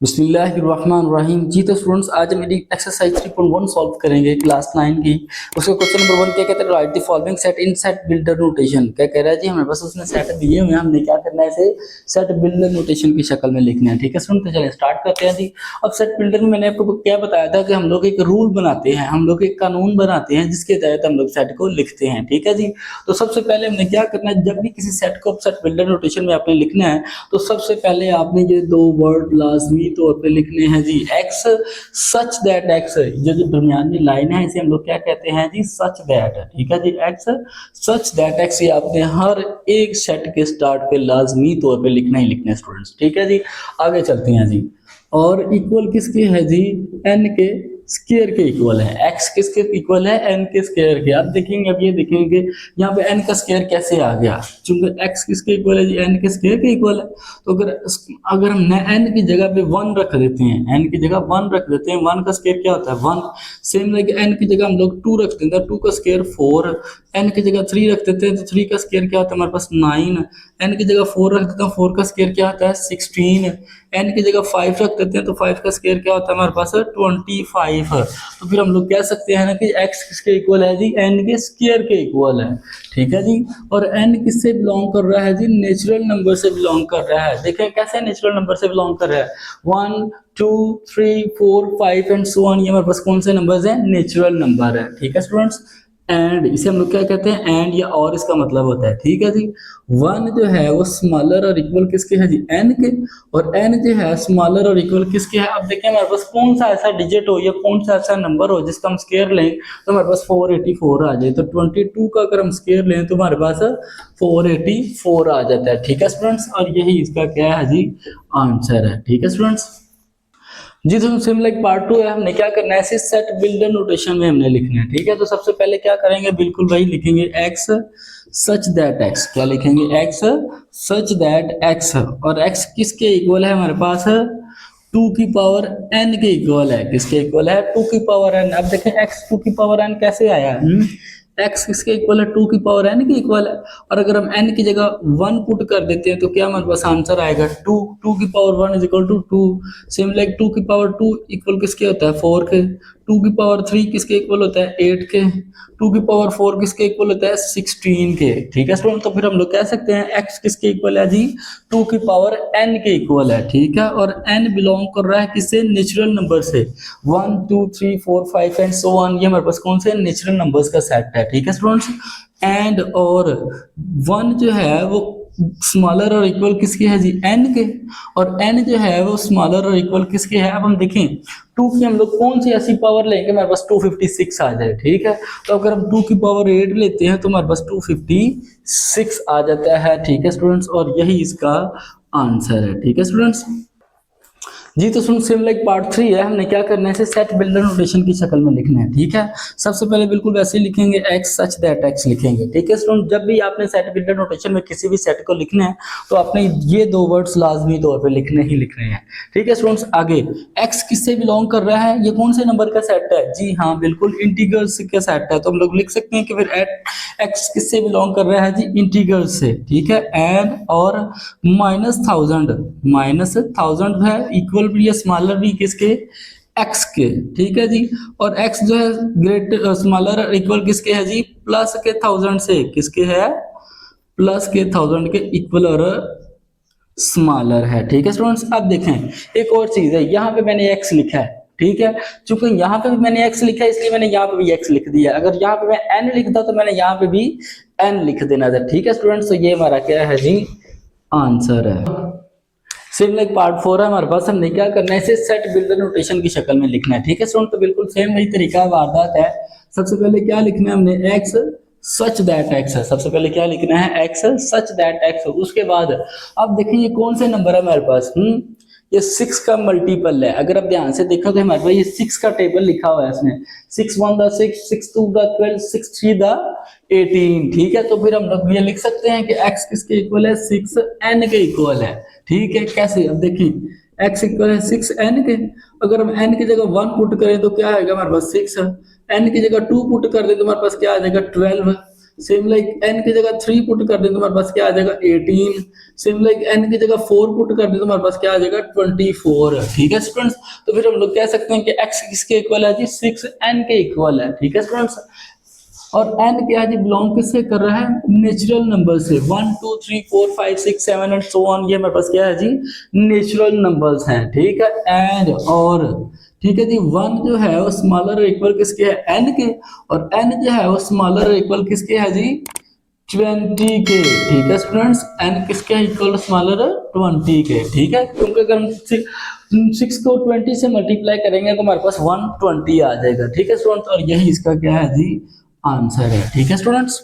बिस्मिल्लाहिर्रहमानिर्रहीम। जी तो स्टूडेंट्स, आज हम एक्सरसाइज 3.1 सॉल्व करेंगे क्लास 9 की। उसका क्वेश्चन नंबर 1 क्या कहता है, right the following set in set builder notation. क्या कह रहा है जी, हमें बस उसने सेट दिए हुए हैं, हमने क्या करना है, इसे सेट बिल्डर नोटेशन की शक्ल में लिखना है। ठीक है स्टूडेंट, तो चलिए स्टार्ट करते हैं जी। अब सेट बिल्डर में मैंने आपको क्या बताया था कि हम लोग एक रूल बनाते हैं, हम लोग एक कानून बनाते हैं जिसके तहत हम लोग सेट को लिखते हैं। ठीक है जी, तो सबसे पहले हमने क्या करना है, जब भी किसी सेट को सेट बिल्डर नोटेशन में आपने लिखना है तो सबसे पहले आपने ये दो वर्ड लाजमी तौर पे लिखने हैं जी। एक्स सच दैट, एक्स जो दरमियान में लाइन है इसे हम लोग क्या कहते हैं जी, सच दैट। ठीक है जी, एक्स सच दैट एक्स, ये आपने हर एक सेट के स्टार्ट पे लाजमी तौर पे लिखना ही लिखना है स्टूडेंट्स। ठीक है जी, आगे चलते हैं जी। और इक्वल किसके है जी, एन के स्केयर के इक्वल है। एक्स किसके इक्वल है, एन के स्केयर के। अब देखेंगे, अब ये देखेंगे यहाँ पे एन का स्केयर कैसे आ गया, क्योंकि एक्स किसके इक्वल है जी, एन के स्केयर के इक्वल है। तो अगर हम एन की जगह पे 1 रख देते हैं, एन की जगह 1 रख देते हैं, 1 का स्केयर क्या होता है 1। सेम लाइक एन की जगह हम लोग 2 रख देते हैं, 2 का स्केयर 4। एन की जगह 3 रख देते हैं तो 3 का स्केयर क्या होता है हमारे पास 9। एन की जगह 4 रख देते हैं, 4 का स्केयर क्या होता है 16। एन की जगह 5 रख देते हैं तो 5 का स्केयर क्या होता है हमारे पास 25। तो फिर हम लोग कह सकते हैं ना कि x किसके इक्वल है जी, n के स्क्वायर के इक्वल है। ठीक है जी, और n किससे बिलोंग कर रहा है जी, नेचुरल नंबर से बिलोंग कर रहा है। देखिए कैसे नेचुरल नंबर से बिलोंग कर रहा है, 1 2 3 4 5 एंड सो ऑन, ये हमारे पास कौन से नंबर्स हैं, नेचुरल नंबर है। ठीक है स्टूडेंट्स, एंड इसे हम लोग क्या कहते हैं, एंड या और इसका मतलब होता है। ठीक है जी, 1 जो है वो स्मॉलर और इक्वल किसके है जी, n के, और n जो है स्मॉलर और इक्वल किसके है। अब देखिए हमारे पास कौन सा ऐसा डिजिट हो या कौन सा ऐसा नंबर हो जिसका हम स्केयर लें तो हमारे पास 484 आ जाए। तो 22 का अगर हम स्केयर लें तो हमारे पास 484 आ जाता है। ठीक है स्टूडेंट्स, और यही इसका क्या है जी, आंसर है। ठीक है स्टूडेंट्स जी, तो सिमिलर लाइक पार्ट 2 है, हमने क्या करना है, सेट बिल्डर नोटेशन में हमने लिखना है। ठीक है, तो सबसे पहले क्या करेंगे, बिल्कुल वही लिखेंगे, एक्स सच दैट एक्स। क्या लिखेंगे, एक्स सच दैट एक्स, और एक्स किसके इक्वल है हमारे पास 2 की पावर n के इक्वल है। किसके इक्वल है, 2 की पावर n। अब देखें एक्स 2 की पावर n कैसे आया, एक्स किसके इक्वल है, 2 की पावर n के इक्वल है। और अगर हम n की जगह 1 पुट कर देते हैं तो क्या हमारे पास आंसर आएगा 2। 2 की power 1 is equal to 2। Same like 2 की पावर 2 इक्वल किसके होता है 4 के। 2 की पावर 3 किसके इक्वल होता है 8 के। 2 की पावर 4 किसके इक्वल होता है 16 के। ठीक है स्टूडेंट, तो फिर हम लोग कह सकते हैं x किसके इक्वल है जी, 2 की पावर n के इक्वल है। ठीक है, और n बिलोंग कर रहा है किससे, नेचुरल नंबर से। 1 2 3 4 5 एंड सो ऑन, ये हमारे पास कौन से नेचुरल नंबर्स का सेट है। ठीक है स्टूडेंट्स, एंड और 1 जो है वो स्मॉलर और इक्वल किसके है जी, n के, और n जो है वो स्मॉलर और इक्वल किसके है। अब हम देखें 2 की हम लोग कौन सी ऐसी पावर लेंगे हमारे पास 256 आ जाए। ठीक है, तो अगर हम 2 की पावर 8 लेते हैं तो हमारे पास 256 आ जाता है। ठीक है स्टूडेंट्स, और यही इसका आंसर है। ठीक है स्टूडेंट्स जी, तो सुन सिम लाइक पार्ट 3 है, हमने क्या करना है, इसे सेट बिल्डर नोटेशन की शक्ल में लिखना है। ठीक है, सबसे पहले बिल्कुल वैसे ही लिखेंगे, एक्स सच दैट एक्स लिखेंगे। ठीक है स्टूडेंट, जब भी आपने सेट बिल्डर नोटेशन में किसी भी सेट को लिखना है तो आपने ये दो वर्ड्स लाजमी तौर पे लिखने ही लिखने हैं। ठीक है स्टूडेंट्स, आगे एक्स किससे बिलोंग कर रहा है, ये कौन से नंबर का सेट है जी, हाँ बिल्कुल इंटीग्रल्स का सेट है। तो हम लोग लिख सकते हैं कि फिर एक्स किससे बिलोंग कर रहा है जी, इंटीग्रल्स से। ठीक है, एंड और -1000 है, इक्वल भी या स्मॉलर भी किसके, एक्स के। ठीक है जी, और एक्स जो है ग्रेट स्मॉलर इक्वल किसके है जी, प्लस के 1000 से, किसके है, प्लस के 1000 के इक्वल और स्मॉलर है। ठीक है स्टूडेंट्स, अब देखें एक और चीज है, यहाँ पे मैंने एक्स लिखा है। ठीक है, चूंकि यहाँ पे भी मैंने एक्स लिखा है इसलिए मैंने यहाँ पे भी एक्स लिख दिया। अगर यहाँ पे मैं एन लिखता तो मैंने यहाँ पे भी एन लिख देना था। ठीक है स्टूडेंट्स, तो ये हमारा क्या है जी, आंसर है। सेम लाइक पार्ट 4 है हमारे पास, हमने क्या करना है, इसे सेट बिल्डर नोटेशन की शक्ल में लिखना है। ठीक है स्टूडेंट, तो बिल्कुल सेम वही तरीका वारदात है। सबसे पहले क्या लिखना है हमने, एक्स सच दैट एक्स है। सबसे पहले क्या लिखना है, एक्स सच दैट एक्स। उसके बाद अब देखिए ये कौन से नंबर है हमारे पास, ये 6 का मल्टीपल है। अगर आप ध्यान से देखो तो हमारे पास ये 6 का टेबल लिखा हुआ है इसमें, 6 1 द 6, 6 2 द 12, 6 3 द 18। ठीक है, तो फिर हम लोग ये लिख सकते हैं कि x किसके इक्वल है, 6n के इक्वल है। ठीक है, कैसे, अब देखिए x इक्वल है 6n के। अगर हम n की जगह 1 पुट करें तो क्या आएगा हमारे पास 6, n की जगह 2 पुट कर दें तो हमारे पास क्या आ जाएगा 12। सेम लाइक n की जगह 3 पुट कर दें तो हमारे पास क्या आ जाएगा 18। सेम लाइक n की जगह 4 पुट कर दें तो हमारे पास क्या आ जाएगा 24। ठीक है स्टूडेंट्स, तो फिर हम लोग कह सकते हैं कि x किसके इक्वल है जी 6n के इक्वल है। ठीक है स्टूडेंट्स, और n क्या जी बिलोंग किससे कर रहा है नेचुरल नंबर से 1 2 3 4 5 6 7 एंड सो ऑन, ये हमारे पास क्या है जी नेचुरल नंबर्स हैं। ठीक है, एंड और ठीक है जी 1 जो है वो स्मॉलर इक्वल किसके है n के, और n जो है वो स्मॉलर इक्वल किसके है जी 20 के। ठीक है स्टूडेंट्स, n किसके इक्वल स्मॉलर 20 के। ठीक है, क्योंकि अगर हम 6 को 20 से मल्टीप्लाई करेंगे तो हमारे पास 120 आ जाएगा। ठीक है स्टूडेंट्स, और यही इसका क्या है जी आंसर है। ठीक है स्टूडेंट्स।